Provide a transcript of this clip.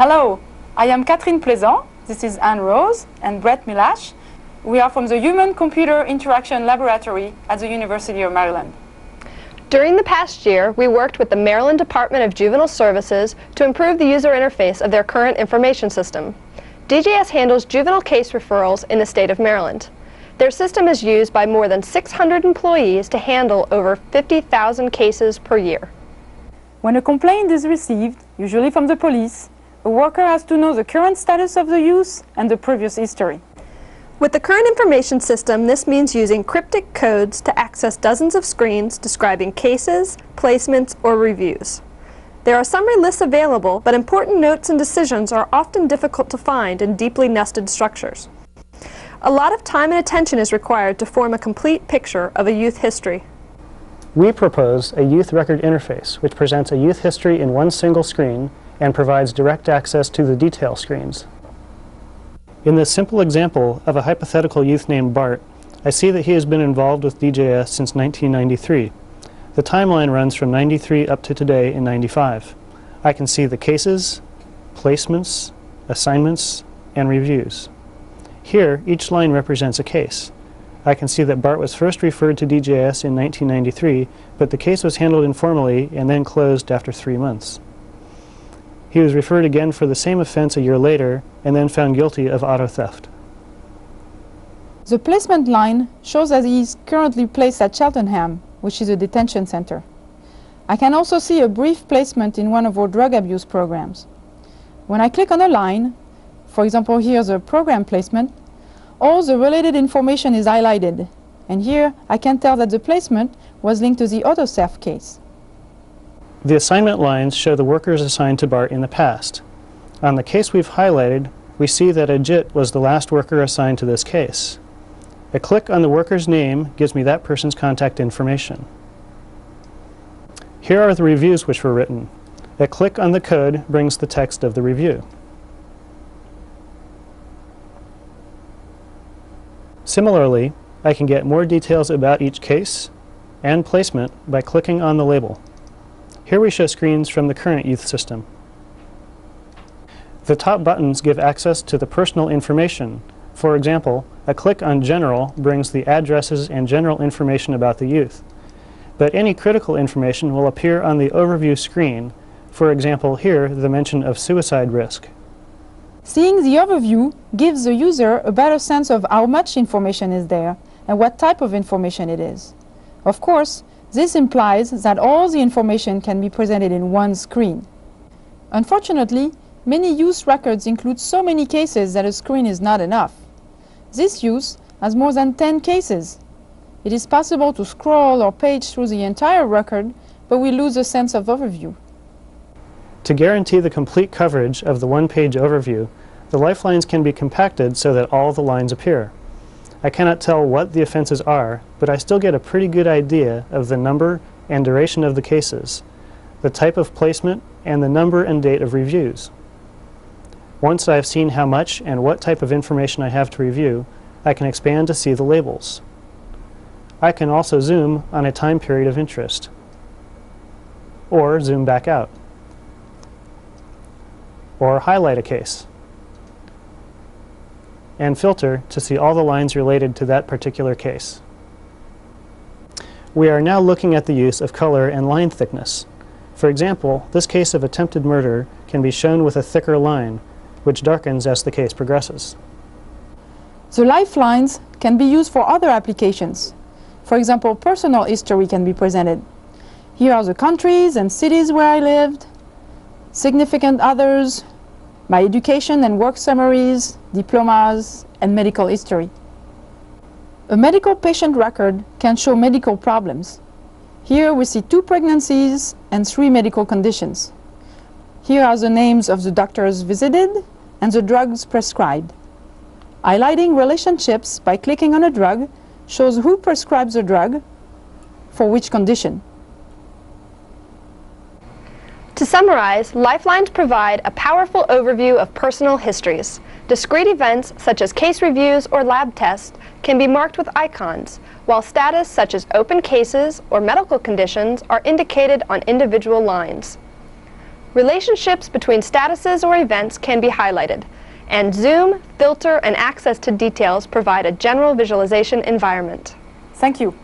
Hello, I am Catherine Plaisant, this is Anne Rose and Brett Milash. We are from the Human Computer Interaction Laboratory at the University of Maryland. During the past year, we worked with the Maryland Department of Juvenile Services to improve the user interface of their current information system. DJS handles juvenile case referrals in the state of Maryland. Their system is used by more than 600 employees to handle over 50,000 cases per year. When a complaint is received, usually from the police, a worker has to know the current status of the use and the previous history. With the current information system, this means using cryptic codes to access dozens of screens describing cases, placements, or reviews. There are summary lists available, but important notes and decisions are often difficult to find in deeply nested structures. A lot of time and attention is required to form a complete picture of a youth history. We propose a youth record interface, which presents a youth history in one single screen and provides direct access to the detail screens. In this simple example of a hypothetical youth named Bart, I see that he has been involved with DJS since 1993. The timeline runs from 93 up to today in 95. I can see the cases, placements, assignments, and reviews. Here, each line represents a case. I can see that Bart was first referred to DJS in 1993, but the case was handled informally and then closed after 3 months. He was referred again for the same offense a year later and then found guilty of auto theft. The placement line shows that he is currently placed at Cheltenham, which is a detention center. I can also see a brief placement in one of our drug abuse programs. When I click on a line, for example here's a program placement, all the related information is highlighted, and here I can tell that the placement was linked to the auto theft case. The assignment lines show the workers assigned to Bart in the past. On the case we've highlighted, we see that Ajit was the last worker assigned to this case. A click on the worker's name gives me that person's contact information. Here are the reviews which were written. A click on the code brings the text of the review. Similarly, I can get more details about each case and placement by clicking on the label. Here we show screens from the current youth system. The top buttons give access to the personal information. For example, a click on General brings the addresses and general information about the youth. But any critical information will appear on the overview screen. For example, here, the mention of suicide risk. Seeing the overview gives the user a better sense of how much information is there and what type of information it is. Of course, this implies that all the information can be presented in one screen. Unfortunately, many youth records include so many cases that a screen is not enough. This use has more than 10 cases. It is possible to scroll or page through the entire record, but we lose a sense of overview. To guarantee the complete coverage of the one-page overview, the lifelines can be compacted so that all the lines appear. I cannot tell what the offenses are, but I still get a pretty good idea of the number and duration of the cases, the type of placement, and the number and date of reviews. Once I've seen how much and what type of information I have to review, I can expand to see the labels. I can also zoom on a time period of interest, or zoom back out, or highlight a case, and filter to see all the lines related to that particular case. We are now looking at the use of color and line thickness. For example, this case of attempted murder can be shown with a thicker line, which darkens as the case progresses. The lifelines can be used for other applications. For example, personal history can be presented. Here are the countries and cities where I lived, significant others, my education and work summaries, diplomas, and medical history. A medical patient record can show medical problems. Here we see 2 pregnancies and 3 medical conditions. Here are the names of the doctors visited and the drugs prescribed. Highlighting relationships by clicking on a drug shows who prescribes the drug for which condition. To summarize, lifelines provide a powerful overview of personal histories. Discrete events, such as case reviews or lab tests, can be marked with icons, while status such as open cases or medical conditions are indicated on individual lines. Relationships between statuses or events can be highlighted, and zoom, filter, and access to details provide a general visualization environment. Thank you.